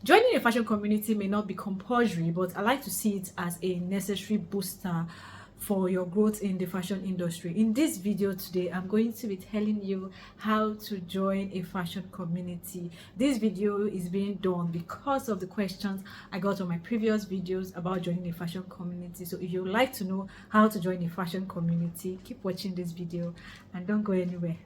Joining a fashion community may not be compulsory, but I like to see it as a necessary booster for your growth in the fashion industry. In this video today, I'm going to be telling you how to join a fashion community. This video is being done because of the questions I got on my previous videos about joining a fashion community. So if you would like to know how to join a fashion community, keep watching this video and don't go anywhere.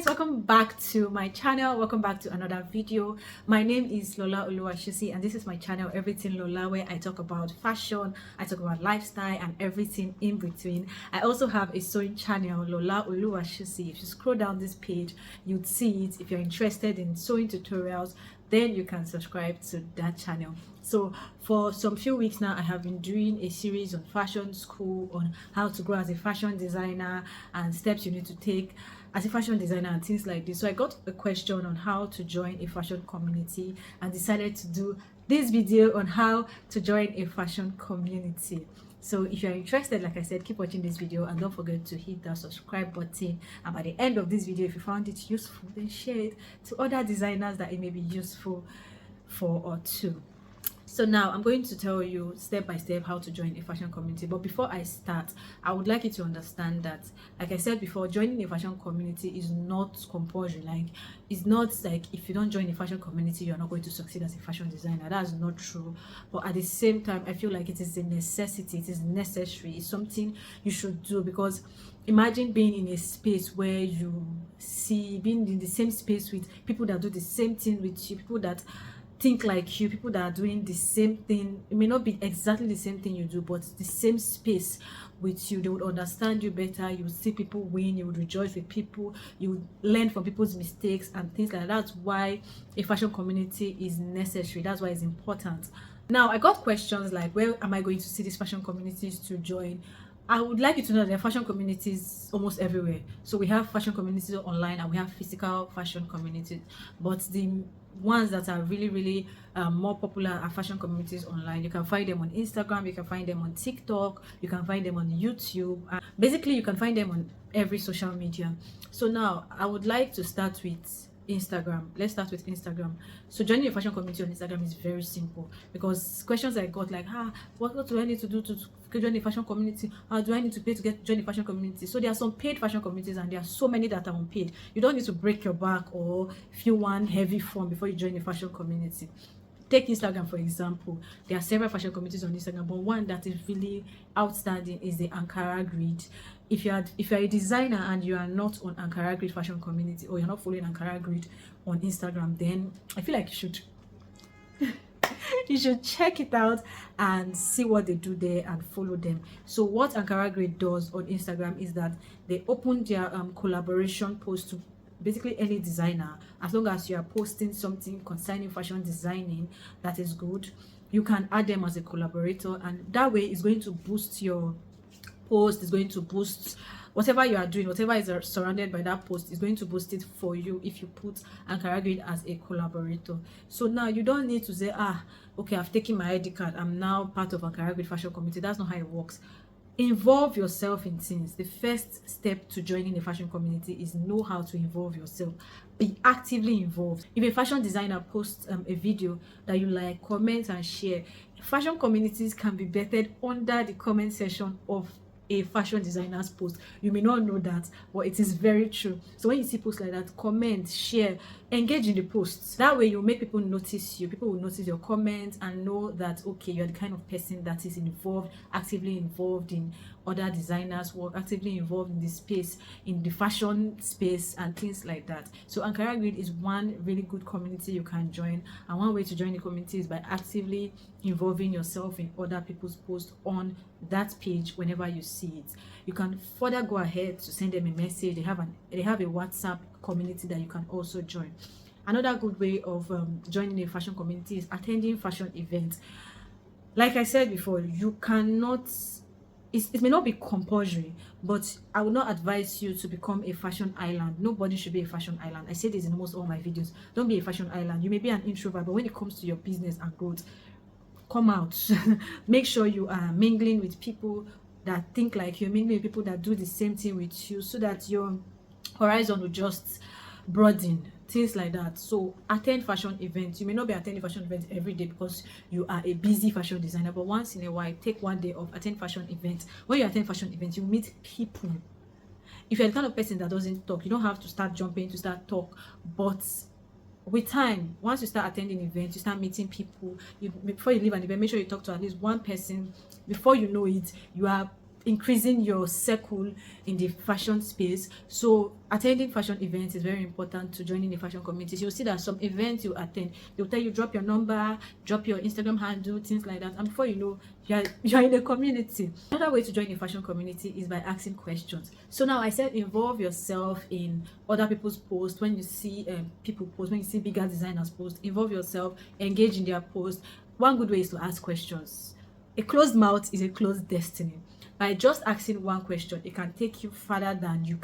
Welcome back to my channel. Welcome back to another video. My name is Lola Oluwashisi and this is my channel Everything Lola, where I talk about fashion, I talk about lifestyle and everything in between. I also have a sewing channel, Lola Oluwashisi. If you scroll down this page, you'd see it. If you're interested in sewing tutorials, then you can subscribe to that channel. So for some few weeks now, I have been doing a series on fashion school, on how to grow as a fashion designer and steps you need to take as a fashion designer and things like this. So I got a question on how to join a fashion community and decided to do this video on how to join a fashion community. So if you're interested, like I said, keep watching this video and don't forget to hit that subscribe button. And by the end of this video, if you found it useful, then share it to other designers that it may be useful for or to. So now I'm going to tell you step by step how to join a fashion community. But before I start, I would like you to understand that, like I said before, joining a fashion community is not compulsory. Like, it's not like if you don't join a fashion community, you're not going to succeed as a fashion designer. That's not true. But at the same time, I feel like it is a necessity. It is necessary. It's something you should do, because imagine being in a space where you see, being in the same space with people that do the same thing with you, people that think like you, people that are doing the same thing. It may not be exactly the same thing you do, but the same space with you. They would understand you better. You would see people win. You would rejoice with people. You would learn from people's mistakes and things like that. That's why a fashion community is necessary. That's why it's important. Now, I got questions like, where am I going to see these fashion communities to join? I would like you to know that there are fashion communities almost everywhere. So we have fashion communities online and we have physical fashion communities, but the ones that are really more popular are fashion communities online. You can find them on Instagram, you can find them on TikTok, you can find them on YouTube. Basically, you can find them on every social media. So now I would like to start with Instagram. Let's start with Instagram. So joining a fashion community on Instagram is very simple, because questions I got like, what do I need to do to join a fashion community? How do I need to pay to join a fashion community? So there are some paid fashion communities and there are so many that are unpaid. You don't need to break your back or fill one heavy form before you join a fashion community. Take Instagram for example. There are several fashion communities on Instagram, but one that is really outstanding is the Ankara Grid. If you're a designer and you are not on Ankara Grid fashion community, or you're not following Ankara Grid on Instagram, then I feel like you should you should check it out and see what they do there and follow them. So what Ankara Grid does on Instagram is that they open their collaboration post to basically any designer. As long as you are posting something concerning fashion designing that is good, you can add them as a collaborator, and that way it's going to boost your post. Is going to boost whatever you are doing, whatever is surrounded by that post is going to boost it for you if you put Ankara Grid as a collaborator. So now you don't need to say, okay, I've taken my ID card, I'm now part of Ankara Grid fashion community. That's not how it works. Involve yourself in things. The first step to joining a fashion community is know how to involve yourself. Be actively involved. If a fashion designer posts a video that you like, comment and share. Fashion communities can be vetted under the comment section of a fashion designer's post. You may not know that, but it is very true. So when you see posts like that, comment, share, engage in the posts. That way you make people notice you. People will notice your comments and know that, okay, you're the kind of person that is involved, actively involved in other designers' work, actively involved in the space, in the fashion space and things like that. So Ankara Grid is one really good community you can join, and one way to join the community is by actively involving yourself in other people's posts on that page whenever you see it. You can further go ahead to send them a message. They have a WhatsApp community that you can also join. Another good way of joining a fashion community is attending fashion events. Like I said before, you cannot, it may not be compulsory, but I would not advise you to become a fashion island. Nobody should be a fashion island. I say this in almost all my videos. Don't be a fashion island. You may be an introvert, but when it comes to your business and growth, come out. Make sure you are mingling with people that think like you, mingling with people that do the same thing with you, so that your horizon will just broaden, things like that. So attend fashion events. You may not be attending fashion events every day because you are a busy fashion designer, but once in a while, take one day off, attend fashion events. When you attend fashion events, you meet people. If you're the kind of person that doesn't talk, you don't have to start jumping to start talk, but with time, once you start attending events, you start meeting people. Before you leave an event, make sure you talk to at least one person. Before you know it, you are increasing your circle in the fashion space. So attending fashion events is very important to joining the fashion community. You'll see that some events you attend, they'll tell you drop your number, drop your Instagram handle, things like that, and before you know, you're in a community. Another way to join the fashion community is by asking questions. So now I said involve yourself in other people's posts. When you see people post, when you see bigger designers post, involve yourself, engage in their posts. One good way is to ask questions. A closed mouth is a closed destiny. By just asking one question, it can take you further than you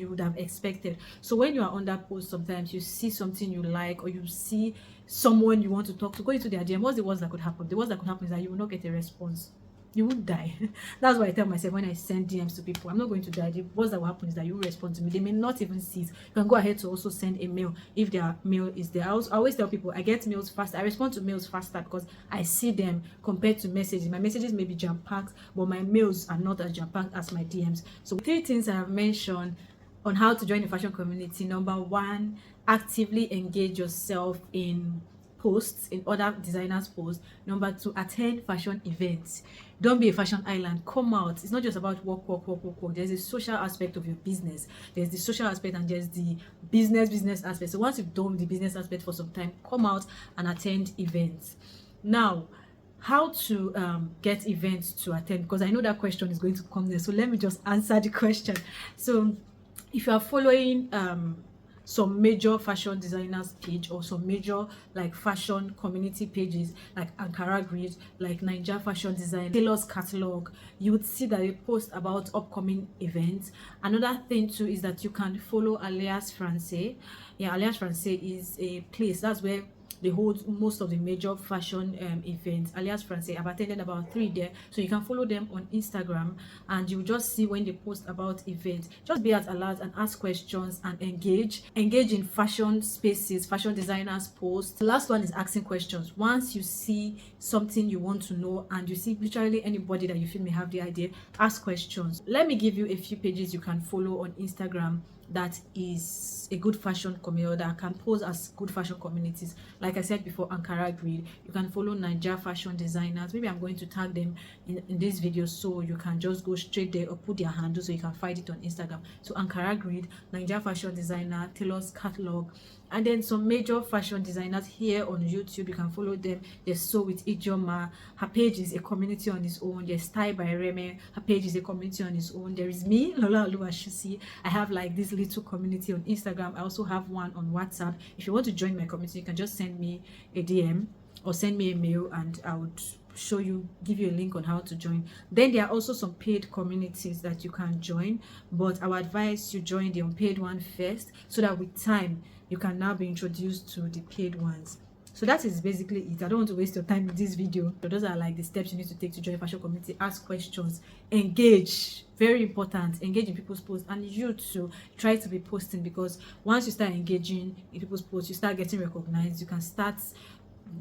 would have expected. So when you are on that post, sometimes you see something you like, or you see someone you want to talk to, go into their DM. What's the worst that could happen? The worst that could happen is that you will not get a response. You won't die. That's why I tell myself when I send DMs to people, I'm not going to die. The worst that will happen is that you will respond to me. They may not even see it. You can go ahead to also send a mail if their mail is there. I always tell people I get mails faster. I respond to mails faster because I see them compared to messages. My messages may be jam-packed, but my mails are not as jam-packed as my DMs. So 3 things I have mentioned on how to join the fashion community. Number 1, actively engage yourself in posts, in other designers' posts. Number 2, attend fashion events. Don't be a fashion island. Come out. It's not just about work. There's a social aspect of your business. There's the social aspect and there's the business aspect. So once you've done the business aspect for some time, come out and attend events. Now, how to get events to attend, because I know that question is going to come there, so let me just answer the question. So if you are following some major fashion designers page, or some major like fashion community pages like Ankara Grid, like Niger Fashion Design, Taylor's Catalog, you would see that they post about upcoming events. Another thing too is that you can follow Alliance Francaise. Yeah, Alliance Francaise is a place that's where they hold most of the major fashion events. Alliance Francaise, I've attended about 3 there, so you can follow them on Instagram and you just see when they post about events. Just be at alert and ask questions and engage in fashion spaces, fashion designers posts. The last one is asking questions. Once you see something you want to know and you see literally anybody that you feel may have the idea, ask questions. Let me give you a few pages you can follow on Instagram that is a good fashion community, that can pose as good fashion communities. Like I said before, Ankara Grid, you can follow Niger Fashion Designers. Maybe I'm going to tag them in this video, so you can just go straight there or put their handle so you can find it on Instagram. So Ankara Grid, Niger Fashion Designer, Taylor's Catalog, and then some major fashion designers here on YouTube. You can follow them. There's So with Ijoma, her page is a community on its own. There's Style by Reme, her page is a community on its own. There is me, Lola Oluwashisi. I have like this little community on Instagram. I also have one on WhatsApp. If you want to join my community, you can just send me a DM or send me a mail and I would give you a link on how to join. Then there are also some paid communities that you can join, but I would advise you join the unpaid one first, so that with time you can now be introduced to the paid ones. So that is basically it. I don't want to waste your time with this video. So those are like the steps you need to take to join a fashion community. Ask questions, engage, very important, engage in people's posts, and you too try to be posting, because once you start engaging in people's posts, you start getting recognized. You can start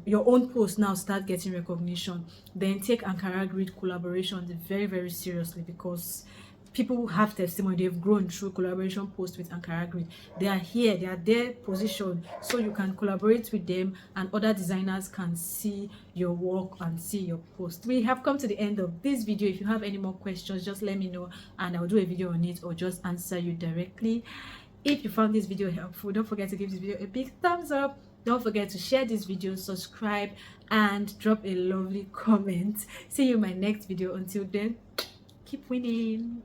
your own post now, start getting recognition. Then take Ankara Grid collaborations very, very seriously, because people who have testimony, they've grown through collaboration posts with Ankara Grid. They are here, they are their position, so you can collaborate with them and other designers can see your work and see your post. We have come to the end of this video. If you have any more questions, just let me know and I'll do a video on it or just answer you directly. If you found this video helpful, don't forget to give this video a big thumbs up. Don't forget to share this video, subscribe, and drop a lovely comment. See you in my next video. Until then, keep winning.